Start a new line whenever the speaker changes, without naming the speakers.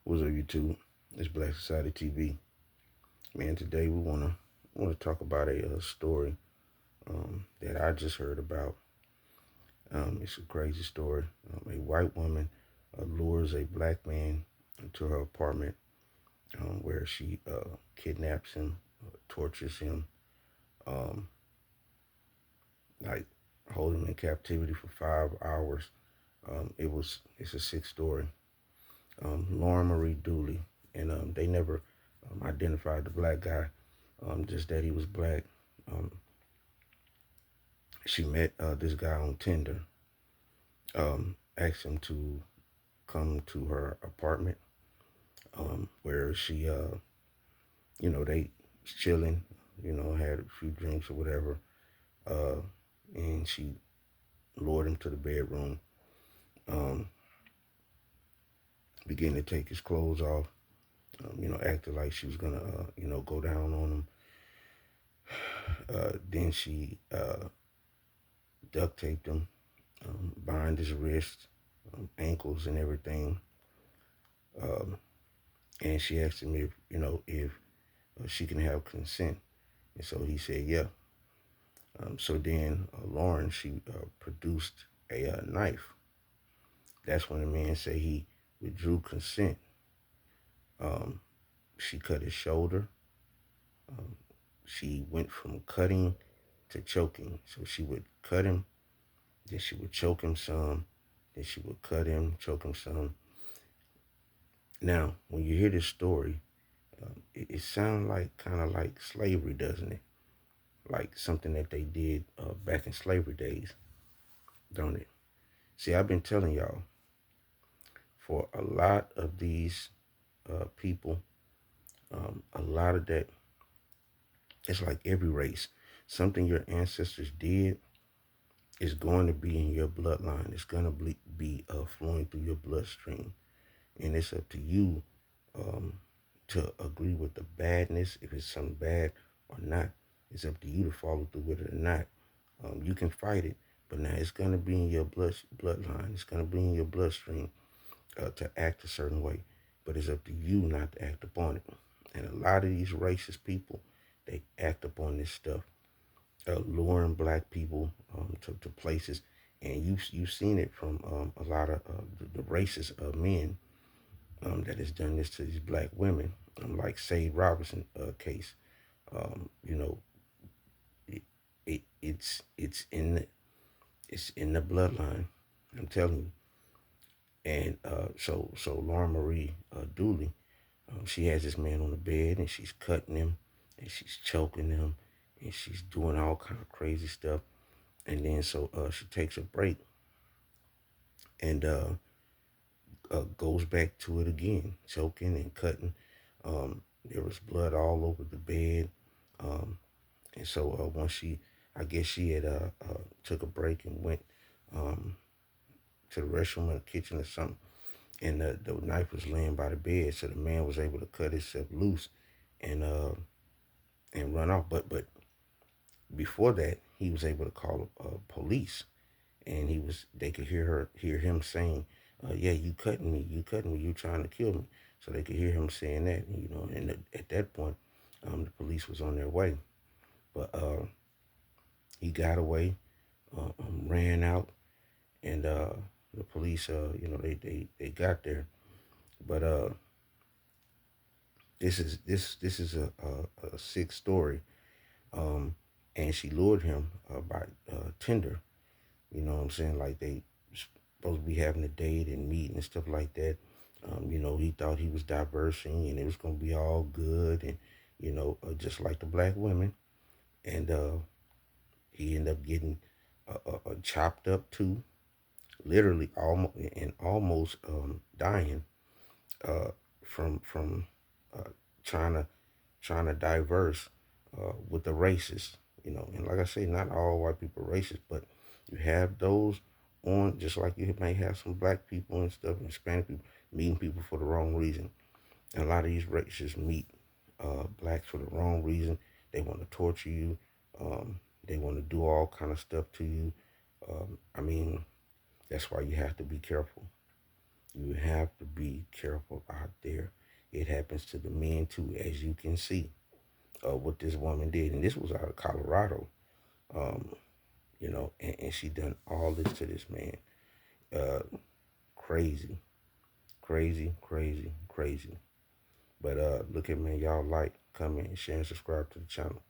What's up, YouTube? It's Black Society TV. Man, today we wanna talk about a story that I just heard about. It's a crazy story. A white woman lures a black man into her apartment, where she kidnaps him, tortures him, um, like hold him in captivity for 5 hours. It's a sick story. Lauren Marie Dooley, and they never identified the black guy, just that he was black. Um, she met this guy on Tinder, asked him to come to her apartment, where she, they chilling, had a few drinks or whatever, uh, and she lured him to the bedroom, um, began to take his clothes off, acted like she was gonna, go down on him. Then she duct taped him, bind his wrists, ankles, and everything. Um, and she asked him if she can have consent, and so he said yeah. So then Lauren, she produced a knife. That's when the man said he withdrew consent. Um, she cut his shoulder. Um, she went from cutting to choking. So she would cut him, then she would choke him some, then she would cut him, choke him some. Now, when you hear this story, it sounds like kind of like slavery, doesn't it? Like something that they did back in slavery days, don't it? See, I've been telling y'all, for a lot of these people, a lot of that, it's like every race. Something your ancestors did is going to be in your bloodline. It's going to be flowing through your bloodstream. And it's up to you um, to agree with the badness, if it's something bad or not. It's up to you to follow through with it or not. You can fight it, but now it's going to be in your bloodline. It's going to be in your bloodstream to act a certain way. But it's up to you not to act upon it. And a lot of these racist people, they act upon this stuff, luring black people to places. And you've seen it from a lot of the racist men that has done this to these black women, like Sade Robinson case. You know, it, it's in the bloodline. I'm telling you. And so Lauren Marie Dooley, she has this man on the bed and she's cutting him and she's choking him and she's doing all kind of crazy stuff. And then so she takes a break and goes back to it again, choking and cutting. There was blood all over the bed. Um, and so once I guess she had took a break and went um, to the restroom or the kitchen or something. And the knife was laying by the bed, so the man was able to cut himself loose and run off. But before that, he was able to call police, and they could hear him saying, "Yeah, you cutting me, you trying to kill me." So they could hear him saying that, and at that point, the police was on their way. But he got away, ran out, and the police, they got there. But this is a sick story. Um, and she lured him by Tinder. You know what I'm saying? Like they supposed to be having a date and meeting and stuff like that. He thought he was diversing and it was gonna be all good and just like the black women. And he ended up getting chopped up too, literally almost dying from uh, trying to diverse with the racists, And like I say, not all white people are racist, but you have those on, just like you may have some black people and stuff, and Hispanic people meeting people for the wrong reason. And a lot of these racists meet blacks for the wrong reason. They want to torture you. They want to do all kind of stuff to you. I mean, that's why you have to be careful. You have to be careful out there it happens to the men too, as you can see what this woman did. And this was out of Colorado, um, and she done all this to this man. Uh, Crazy, crazy, crazy, crazy. But look at, man, y'all like, comment, share, and subscribe to the channel.